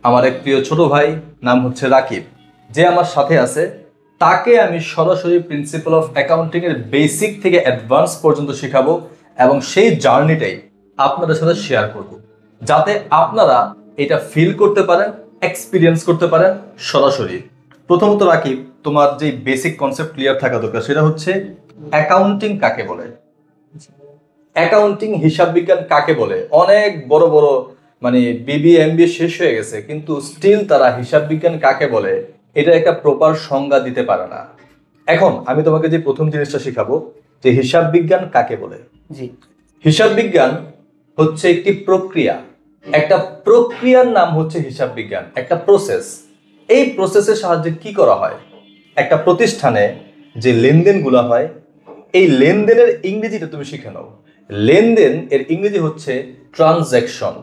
আমার এক প্রিয় ছোট ভাই, নাম হচ্ছে রাকিব, যে আমার সাথে আছে। তাকে আমি সরাসরি প্রিন্সিপাল অফ অ্যাকাউন্টিং এর বেসিক থেকে অ্যাডভান্স পর্যন্ত শেখাবো এবং সেই জার্নিটাই আপনাদের সাথে শেয়ার করব, যাতে আপনারা এটা ফিল করতে পারেন, এক্সপিরিয়েন্স করতে পারেন সরাসরি। প্রথমত রাকিব, তোমার যে বেসিক কনসেপ্ট ক্লিয়ার থাকা দরকার, সেটা হচ্ছে অ্যাকাউন্টিং কাকে বলে। অ্যাকাউন্টিং, হিসাব বিজ্ঞান কাকে বলে? অনেক বড় বড় মানে বিবিএ এমবিএ শেষ হয়ে গেছে, কিন্তু স্টিল তারা হিসাব বিজ্ঞান কাকে বলে এটা একটা প্রপার সংজ্ঞা দিতে পারে না। এখন আমি তোমাকে যে প্রথম জিনিসটা শেখাবো, যে হিসাব বিজ্ঞান কাকে বলে। জি, হিসাব বিজ্ঞান হচ্ছে একটি প্রক্রিয়া। একটা প্রক্রিয়ার নাম হচ্ছে হিসাব বিজ্ঞান, একটা প্রসেস। এই প্রসেসের সাহায্যে কি করা হয়? একটা প্রতিষ্ঠানে যে লেনদেনগুলো হয়, এই লেনদেনের ইংরেজিটা তুমি শিখে নাও। লেনদেন এর ইংরেজি হচ্ছে ট্রানজ্যাকশন।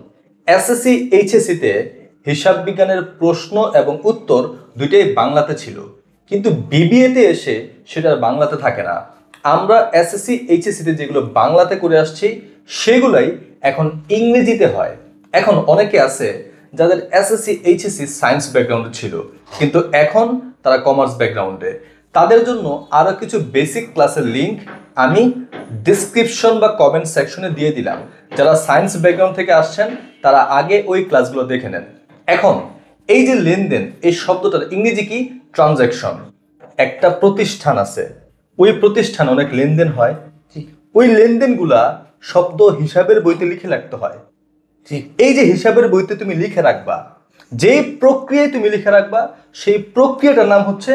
এসএসসি এইচএসসিতে হিসাব বিজ্ঞানের প্রশ্ন এবং উত্তর দুইটাই বাংলাতে ছিল, কিন্তু বিবিএতে এসে সেটা আর বাংলাতে থাকে না। আমরা এসএসসি এইচএসসিতে যেগুলো বাংলাতে করে আসছি সেগুলাই এখন ইংরেজিতে হয়। এখন অনেকে আছে যাদের এসএসসি এইচএসসি সায়েন্স ব্যাকগ্রাউন্ডে ছিল, কিন্তু এখন তারা কমার্স ব্যাকগ্রাউন্ডে। তাদের জন্য আরো কিছু বেসিক ক্লাসের লিংক আমি ডিসক্রিপশন বা কমেন্ট সেকশনে দিয়ে দিলাম। যারা সায়েন্স ব্যাকগ্রাউন্ড থেকে আসছেন তারা আগে ওই ক্লাসগুলো দেখে নেন। এখন এই যে লেনদেন, এই শব্দটার ইংরেজি কি? ট্রানজ্যাকশন। একটা প্রতিষ্ঠান আছে, ওই প্রতিষ্ঠানে অনেক লেনদেন হয়, ওই লেনদেনগুলা শব্দ হিসাবের বইতে লিখে রাখতে হয়। এই যে হিসাবের বইতে তুমি লিখে রাখবা, যে প্রক্রিয়ায় তুমি লিখে রাখবা, সেই প্রক্রিয়াটার নাম হচ্ছে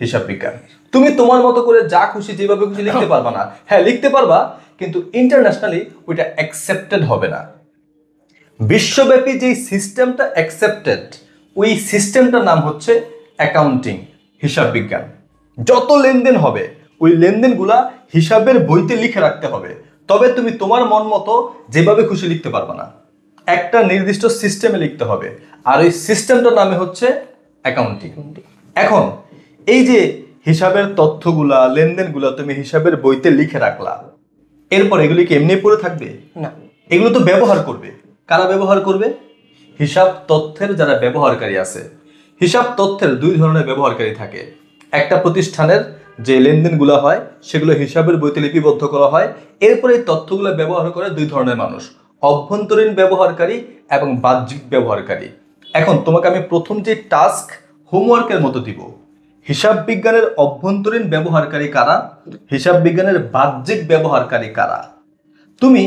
হিসাব বিজ্ঞান। তুমি তোমার মতো করে যা খুশি যেভাবে খুশি লিখতে পারবা না। হ্যাঁ, লিখতে পারবা, কিন্তু ইন্টারন্যাশনালি ওইটা অ্যাকসেপ্টেড হবে না। বিশ্বব্যাপী যে সিস্টেমটা অ্যাকসেপ্টেড, ওই সিস্টেমটার নাম হচ্ছে অ্যাকাউন্টিং, হিসাব বিজ্ঞান। যত লেনদেন হবে ওই লেনদেনগুলা হিসাবের বইতে লিখে রাখতে হবে, তবে তুমি তোমার মন মতো যেভাবে খুশি লিখতে পারবে না। একটা নির্দিষ্ট সিস্টেমে লিখতে হবে, আর ওই সিস্টেমটার নামে হচ্ছে অ্যাকাউন্টিং। এখন এই যে হিসাবের তথ্যগুলা, লেনদেনগুলা তুমি হিসাবের বইতে লিখে রাখলা, এরপর এগুলি কি এমনি পড়ে থাকবে না, এগুলো তো ব্যবহার করবে। কারা ব্যবহার করবে? হিসাব তথ্যের যারা ব্যবহারকারী আছে। হিসাব তথ্যের দুই ধরনের ব্যবহারকারী থাকে। একটা প্রতিষ্ঠানের যে লেনদেনগুলো হয় সেগুলো হিসাবের বইতে লিপিবদ্ধ করা হয়, এরপরে এই তথ্যগুলো ব্যবহার করে দুই ধরনের মানুষ, অভ্যন্তরীণ ব্যবহারকারী এবং বাহ্যিক ব্যবহারকারী। এখন তোমাকে আমি প্রথম যে টাস্ক হোমওয়ার্কের মতো দিব, হিসাব বিজ্ঞানের অভ্যন্তরীণ ব্যবহারকারী কারা, হিসাব বিজ্ঞানের বাহ্যিক ব্যবহারকারী কারা। তুমি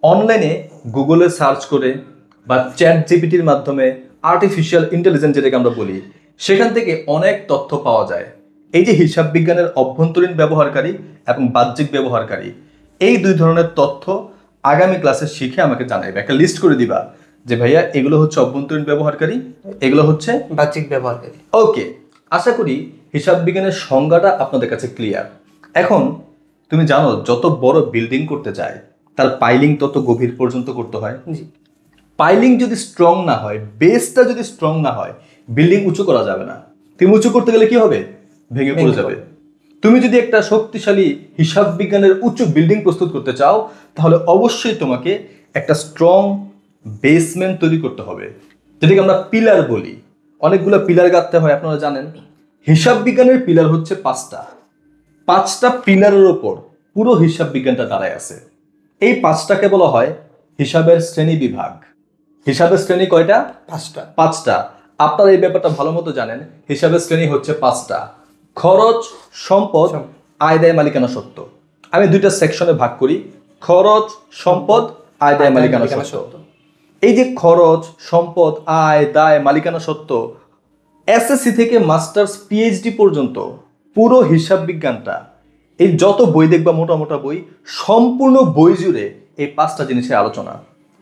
অনলাইনে গুগলে সার্চ করে বা চ্যাট জিপিটির মাধ্যমে, আর্টিফিশিয়াল ইন্টেলিজেন্স যেটাকে আমরা বলি, সেখান থেকে অনেক তথ্য পাওয়া যায়। এই যে হিসাব বিজ্ঞানের অভ্যন্তরীণ ব্যবহারকারী এবং বাহ্যিক ব্যবহারকারী, এই দুই ধরনের তথ্য আগামী ক্লাসে শিখে আমাকে জানাইবে। একটা লিস্ট করে দিবা যে ভাইয়া এগুলো হচ্ছে অভ্যন্তরীণ ব্যবহারকারী, এগুলো হচ্ছে বাহ্যিক ব্যবহারকারী। ওকে, আশা করি হিসাব বিজ্ঞানের সংজ্ঞাটা আপনাদের কাছে ক্লিয়ার। এখন তুমি জানো যত বড় বিল্ডিং করতে চায় তার পাইলিং তত গভীর পর্যন্ত করতে হয়। জি, পাইলিং যদি স্ট্রং না হয়, বেসটা যদি স্ট্রং না হয়, বিল্ডিং উঁচু করা যাবে না। তুমি উঁচু করতে গেলে কি হবে? ভেঙে পড়ে যাবে। তুমি যদি একটা শক্তিশালী হিসাব বিজ্ঞানের উঁচু বিল্ডিং প্রস্তুত করতে চাও, তাহলে অবশ্যই তোমাকে একটা স্ট্রং বেসমেন্ট তৈরি করতে হবে, যেটাকে আমরা পিলার বলি। অনেকগুলো পিলার গাঁথতে হয়, আপনারা জানেন। হিসাব বিজ্ঞানের পিলার হচ্ছে পাঁচটা পিলারের ওপর পুরো হিসাব বিজ্ঞানটা দাঁড়ায় আছে। এই পাঁচটাকে বলা হয় হিসাবের শ্রেণী বিভাগ। হিসাবের শ্রেণী কয়টা? পাঁচটা। আপনারা এই ব্যাপারটা ভালো মতো জানেন। হিসাবের শ্রেণী হচ্ছে পাঁচটা: খরচ, সম্পদ, আয়, দায়, মালিকানা সত্ত্ব। আমি দুইটা সেকশনে ভাগ করি: খরচ, সম্পদ, আয়, দায়, মালিকানা সত্ত্ব। এই যে খরচ, সম্পদ, আয়, দায়, মালিকানা সত্ত্ব, এসএসসি থেকে মাস্টার্স পিএইচডি পর্যন্ত পুরো হিসাব বিজ্ঞানটা, এই যত বই দেখবা, মোটা মোটা বই, সম্পূর্ণ বই জুড়ে এই পাঁচটা জিনিসের আলোচনা।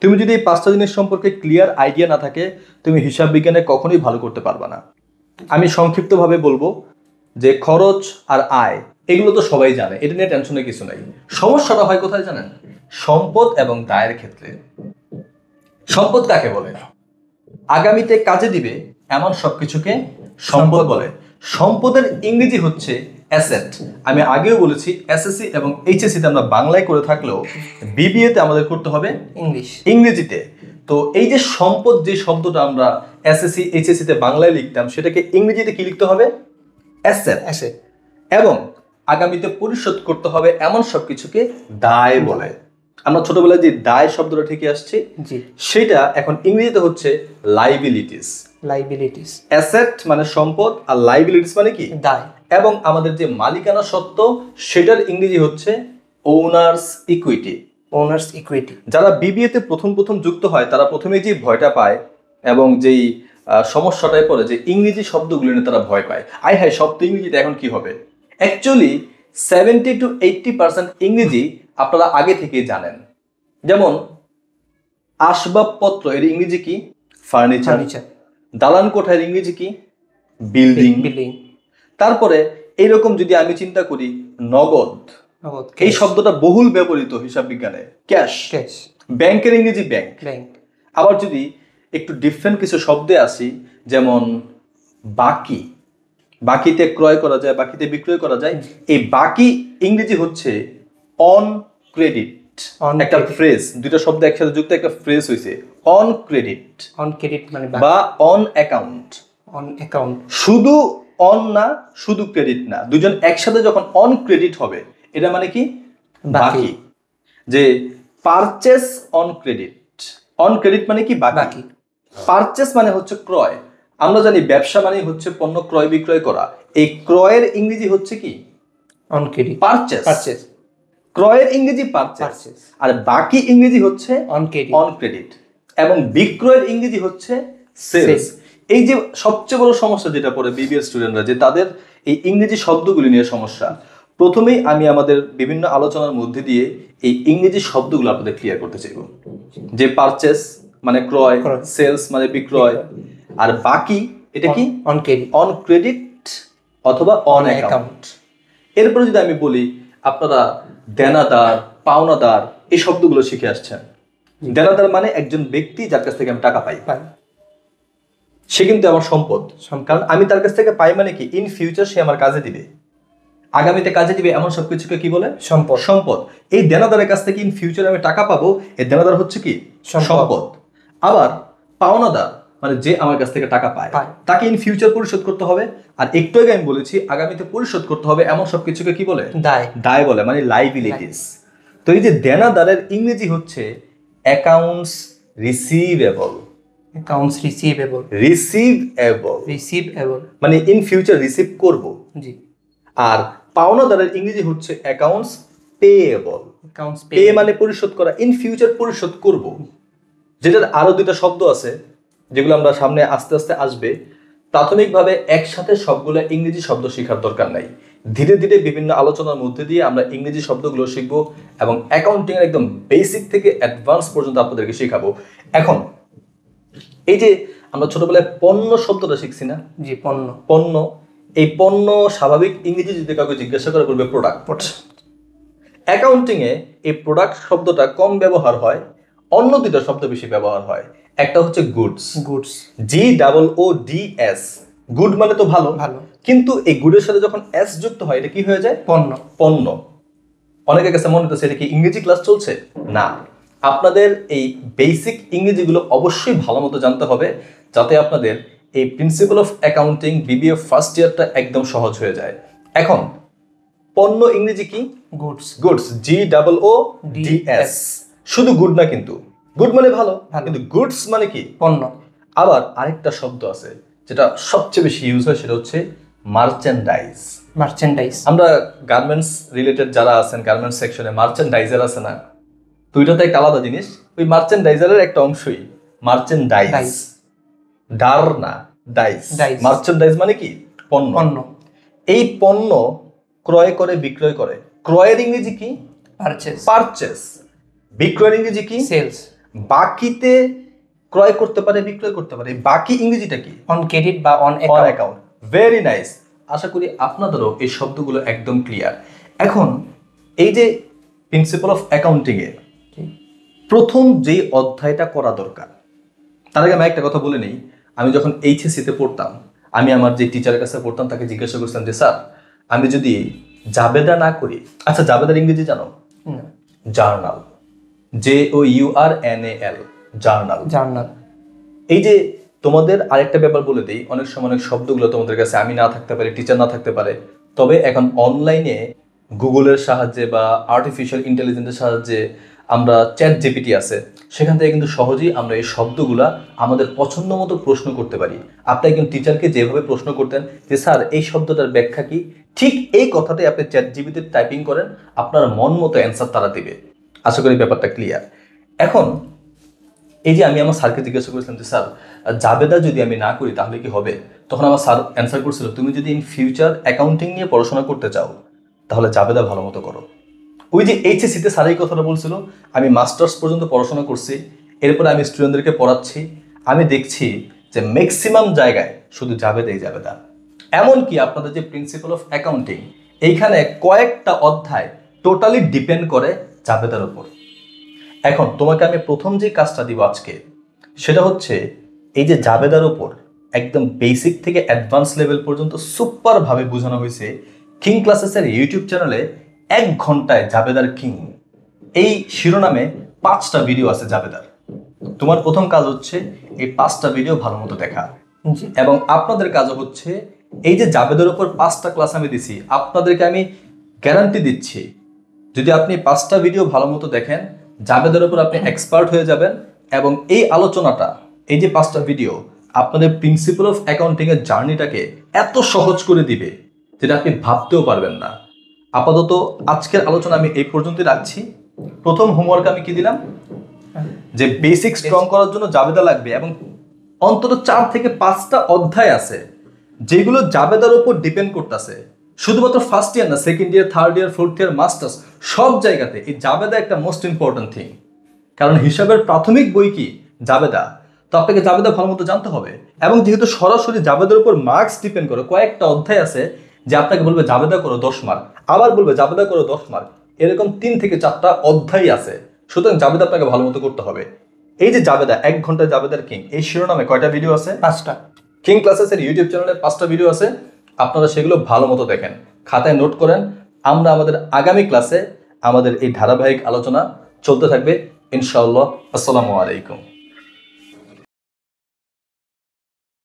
তুমি যদি এই পাঁচটা জিনিস সম্পর্কে ক্লিয়ার আইডিয়া না থাকে, তুমি হিসাব বিজ্ঞানে কখনোই ভালো করতে পারবে না। আমি সংক্ষিপ্তভাবে বলবো যে খরচ আর আয় এগুলো তো সবাই জানে, এটা নিয়ে টেনশনের কিছু নাই। সমস্যাটা হয় কোথায় জানেন? সম্পদ এবং দায়ের ক্ষেত্রে। সম্পদ কাকে বলে? আগামীতে কাজে দিবে এমন সবকিছুকে সম্পদ বলে। সম্পদের ইংরেজি হচ্ছে অ্যাসেট। আমি আগেও বলেছি এসএসসি এবং এইচএসসি তে আমরা বাংলায় করে থাকলেও বিবিএ তে আমাদের করতে হবে ইংরেজিতে। তো এই যে সম্পদ যে শব্দটা আমরা এসএসসি এইচএসসি তে বাংলায় লিখতাম সেটাকে ইংরেজিতে কি লিখতে হবে? অ্যাসেট। অ্যাসেট। এবং আগামীতে পরিশোধ করতে হবে এমন সবকিছুকে দায় বলে। আমরা ছোটবেলায় যে দায় শব্দটা থেকে আসছি জি, সেটা এখন ইংরেজিতে হচ্ছে লাইবিলিটিস। লাইবিলিটিস। অ্যাসেট মানে সম্পদ আর লাইবিলিটিস মানে কি? দায়। এবং আমাদের যে মালিকানা সত্ত্ব সেটার ইংরেজি হচ্ছে ওনার্স ইকুইটি। Owners equity. যারা বিবিএতে প্রথম প্রথম যুক্ত হয় তারা প্রথমেই যে ভয়টা পায় এবং যেই সমস্যাটায় পড়ে যে ইংরেজি শব্দগুলো নিয়ে তারা ভয় পায়, আয় হায় সব তো ইংরেজিতে এখন কি হবে। অ্যাকচুয়ালি 70 to 80% ইংরেজি আপনারা আগে থেকেই জানেন। যেমন আসবাবপত্র এর ইংরেজি কি? ফার্নিচার। দালান কোঠার ইংরেজি কি? বিল্ডিং। তারপরে এইরকম যদি আমি চিন্তা করি নগদ, এই শব্দটা বহুল ব্যবহৃত হিসাব বিজ্ঞানে। ক্যাশ। ব্যাংকের ইংরেজি ব্যাংক। আবার যদি একটু ডিফারেন্ট কিছু শব্দে আসি, যেমন বাকি, বাকিতে ক্রয় করা যায়, বাকিতে বিক্রয় করা যায়, এই বাকি ইংরেজি হচ্ছে অন ক্রেডিট। একটা ফ্রেজ, দুইটা শব্দ একসাথে যুক্ত একটা ফ্রেজ হয়েছে অন ক্রেডিট। অন ক্রেডিট মানে বা অন অ্যাকাউন্ট। অন অ্যাকাউন্ট শুধু অন না, শুধু ক্রেডিট না, দুজন একসাথে যখন অন ক্রেডিট হবে এটা মানে কি? বাকি। যে purchase on credit, on credit মানে কি? বাকি। পারচেস মানে হচ্ছে ক্রয়। আমরা জানি ব্যবসা মানে হচ্ছে পণ্য ক্রয় বিক্রয় করা। এই ক্রয়ের ইংরেজি হচ্ছে কি? On credit. পারচেস। ক্রয়ের ইংরেজি পারচেস, আর বাকি ইংরেজি হচ্ছে অন ক্রেডিট। On credit. এবং বিক্রয়ের ইংরেজি হচ্ছে সেলস। এই যে সবচেয়ে বড় সমস্যা যেটা পড়ে বিবিএ স্টুডেন্টরা, যে তাদের এই ইংরেজি শব্দগুলি নিয়ে সমস্যা। প্রথমেই আমি আমাদের বিভিন্ন আলোচনার মধ্যে দিয়ে এই ইংরেজি শব্দগুলো আপনাদের ক্লিয়ার করতে চাইব। যে পারচেস মানে ক্রয়, সেলস মানে বিক্রয়, আর বাকি এটা কি? On credit. অন ক্রেডিট অথবা অন অ্যাকাউন্ট। এরপরে যদি আমি বলি আপনারা দেনাদার, পাওনাদার এই শব্দগুলো শিখে আসছেন। দেনাদার মানে একজন ব্যক্তি যার কাছ থেকে আমি টাকা পাই, সে কিন্তু আমার সম্পদ। কারণ আমি তার কাছ থেকে পাই মানে কি? ইন ফিউচার সে আমার কাজে দিবে, আগামীতে কাজে দিবে, এমন সবকিছুকে কি বলে? সম্পদ। এই দেনাদারের কাছ থেকে ইন ফিউচার আমি টাকা পাবো, এই দেনাদার হচ্ছে কি? সম্পদ। আবার পাওনাদার মানে যে আমার কাছ থেকে টাকা পায়, তাকে ইন ফিউচার পরিশোধ করতে হবে। আর একটু আগে আমি বলেছি আগামীতে পরিশোধ করতে হবে, এমন সবকিছুকে কি বলে? দায় বলে, মানে লাইবিলিটিস। তো এই যে দেনাদারের ইংরেজি হচ্ছে accounts receivable. Accounts receivable. Receivable মানে ইন ফিউচার রিসিভ করব। জি। আর পাওনাদারের ইংরেজি হচ্ছে অ্যাকাউন্টস পেয়েবল। পে মানে পরিশোধ করা, ইন ফিউচার পরিশোধ করব। যেটার আরো দুইটা শব্দ আছে যেগুলো আমরা সামনে আস্তে আস্তে আসবে। প্রাথমিকভাবে একসাথে সবগুলো ইংরেজি শব্দ শেখার দরকার নাই। ধীরে ধীরে বিভিন্ন আলোচনার মধ্যে দিয়ে আমরা ইংরেজি শব্দগুলো শিখব এবং অ্যাকাউন্টিং এর একদম বেসিক থেকে অ্যাডভান্স পর্যন্ত আপনাদেরকে শেখাবো। এখন এই যে আমরা ছোটবেলায় পণ্য শব্দটা শিখছি না? জি, পণ্য। এই পণ্য স্বাভাবিক ইংরেজি যদি কাউকে জিজ্ঞাসা করে বলবে প্রোডাক্ট। অ্যাকাউন্টিং এ এই প্রোডাক্ট শব্দটা কম ব্যবহার হয়, অন্য দুটো শব্দ বেশি ব্যবহার হয়। একটা হচ্ছে গুডস। GOODS। গুড মানে তো ভালো, কিন্তু এই গুডের সাথে যখন এস যুক্ত হয় এটা কি হয়ে যায়? পণ্য। অনেকের কাছে মনে হচ্ছে এটা কি ইংরেজি ক্লাস চলছে? না, আপনাদের এই বেসিক ইংরেজিগুলো অবশ্যই ভালো মতো জানতে হবে, যাতে আপনাদের এই principle of accounting BBA first ইয়ারটা একদম সহজ হয়ে যায়। এখন পণ্য ইংরেজি কি? গুডস। GOODS। শুধু গুড না, কিন্তু গুড মানে ভালো, কিন্তু গুডস মানে কি? পণ্য। আবার আরেকটা শব্দ আছে যেটা সবচেয়ে বেশি ইউজ হয়, সেটা হচ্ছে মার্চেন্ডাইজ। আমরা গার্মেন্টস রিলেটেড যারা আছেন, গার্মেন্টস সেকশনে মার্চেন্ডাইজার আছে না? দুইটাতে একটা আলাদা জিনিস। ওই মার্চেন্ডাইজারের একটা অংশই মার্চেন্ডাইজ। ডার না, ডাইস। মার্চেন্ডাইজ মানে কি? পণ্য। এই পণ্য ক্রয় করে বিক্রয় করে। ক্রয়ের ইংরেজি কি? পারচেস। বিক্রয়ের ইংরেজি কি? সেলস। বাকিতে ক্রয় করতে পারে, বিক্রয় করতে পারে। বাকি ইংরেজিটা কি? অন ক্রেডিট বা অন অ্যাকাউন্ট। Very nice. আশা করি আপনাদেরও এই শব্দগুলো একদম ক্লিয়ার। এখন এই যে প্রিন্সিপাল অফ অ্যাকাউন্টিং এর প্রথম যেই অধ্যায়টা করা দরকার, তার আগে আমি একটা কথা বলে নেই। আমি যখন এইচএসসিতে পড়তাম, আমি আমার যে টিচারের কাছে পড়তাম তাকে জিজ্ঞাসা করছিলাম যে স্যার, আমি যদি জাবেদা না করি, আচ্ছা জাবেদার ইংরেজি জানো? জার্নাল। JOURNAL। জার্নাল। জার্নাল। এই যে তোমাদের আরেকটা ব্যাপার বলে দিই, অনেক সময় অনেক শব্দগুলো তোমাদের কাছে আমি না থাকতে পারি, টিচার না থাকতে পারে, তবে এখন অনলাইনে গুগলের সাহায্যে বা আর্টিফিশিয়াল ইন্টেলিজেন্সের সাহায্যে আমরা চ্যাট জিপিটি আছে, সেখান থেকে কিন্তু সহজেই আমরা এই শব্দগুলা আমাদের পছন্দ মতো প্রশ্ন করতে পারি। আপনি একজন টিচারকে যেভাবে প্রশ্ন করতেন যে স্যার এই শব্দটার ব্যাখ্যা কি, ঠিক এই কথাটাই আপনি চ্যাট জিপিটিতে টাইপিং করেন, আপনার মন মতো অ্যান্সার তারা দিবে। আশা করি ব্যাপারটা ক্লিয়ার। এখন এই যে আমি আমার স্যারকে জিজ্ঞাসা করেছিলাম যে স্যার জাবেদা যদি আমি না করি তাহলে কি হবে, তখন আমার স্যার অ্যান্সার করছিল তুমি যদি ইন ফিউচার অ্যাকাউন্টিং নিয়ে পড়াশোনা করতে চাও তাহলে জাবেদা ভালো মতো করো। ওই যে এইচএসসিতে স্যার এই কথাটা বলছিল, আমি মাস্টার্স পর্যন্ত পড়াশোনা করছি, এরপরে আমি স্টুডেন্টদেরকে পড়াচ্ছি, আমি দেখছি যে ম্যাক্সিমাম জায়গায় শুধু জাবেদাই জাবেদা। এমনকি আপনাদের যে প্রিন্সিপাল অফ অ্যাকাউন্টিং, এইখানে কয়েকটা অধ্যায় টোটালি ডিপেন্ড করে জাবেদার উপর। এখন তোমাকে আমি প্রথম যে কাজটা দিব আজকে, সেটা হচ্ছে এই যে জাবেদার উপর একদম বেসিক থেকে অ্যাডভান্স লেভেল পর্যন্ত সুপারভাবে বোঝানো হয়েছে কিং ক্লাসেসের ইউটিউব চ্যানেলে 1 ঘন্টায় জাবেদার কিং, এই শিরোনামে 5টা ভিডিও আছে জাবেদার। তোমার প্রথম কাজ হচ্ছে এই 5টা ভিডিও ভালো মতো দেখা, জি। এবং আপনাদের কাজও হচ্ছে এই যে জাবেদার উপর 5টা ক্লাস আমি দিছি, আপনাদেরকে আমি গ্যারান্টি দিচ্ছি যদি আপনি 5টা ভিডিও ভালো মতো দেখেন জাবেদার উপর আপনি এক্সপার্ট হয়ে যাবেন। এবং এই আলোচনাটা, এই যে 5টা ভিডিও আপনাদের প্রিন্সিপাল অফ অ্যাকাউন্টিং এর জার্নিটাকে এত সহজ করে দিবে যেটা আপনি ভাবতেও পারবেন না। আপাতত আজকের আলোচনা আমি এই পর্যন্তই রাখছি। প্রথম হোমওয়ার্ক আমি কি দিলাম, যে বেসিক স্ট্রং করার জন্য জাবেদা লাগবে, এবং অন্তত 4 থেকে 5টা অধ্যায় আছে যেগুলো জাবেদার উপর ডিপেন্ড করতেছে। শুধুমাত্র ফার্স্ট ইয়ার না, second year, third year, fourth year, masters, সব জায়গাতে এই জাবেদা একটা মোস্ট ইম্পর্টেন্ট থিং। কারণ হিসাবের প্রাথমিক বই কি জাবেদা, তো আপনাকে জাবেদা ভালো মতো জানতে হবে। এবং যেহেতু সরাসরি জাবেদার উপর মার্কস ডিপেন্ড করে, কয়েকটা অধ্যায় আছে যে আপনাকে বলবে জাবেদা করো 10 মার্ক, আবার বলবে জাবেদা করো 10 মার্ক, এরকম 3 থেকে 4টা অধ্যায় আছে। সুতরাং জাবেদা আপনাকে ভালো মতো করতে হবে। এই যে জাবেদা 1 ঘন্টায় জাবেদার কিং, এই শিরোনামে কয়টা ভিডিও আছে? 5টা। কিং ক্লাসেসের ইউটিউব চ্যানেলে 5টা ভিডিও আছে, আপনারা সেগুলো ভালো মতো দেখেন, খাতায় নোট করেন। আমরা আমাদের আগামী ক্লাসে আমাদের এই ধারাবাহিক আলোচনা চলতে থাকবে ইনশাআল্লাহ। আসসালামু আলাইকুম।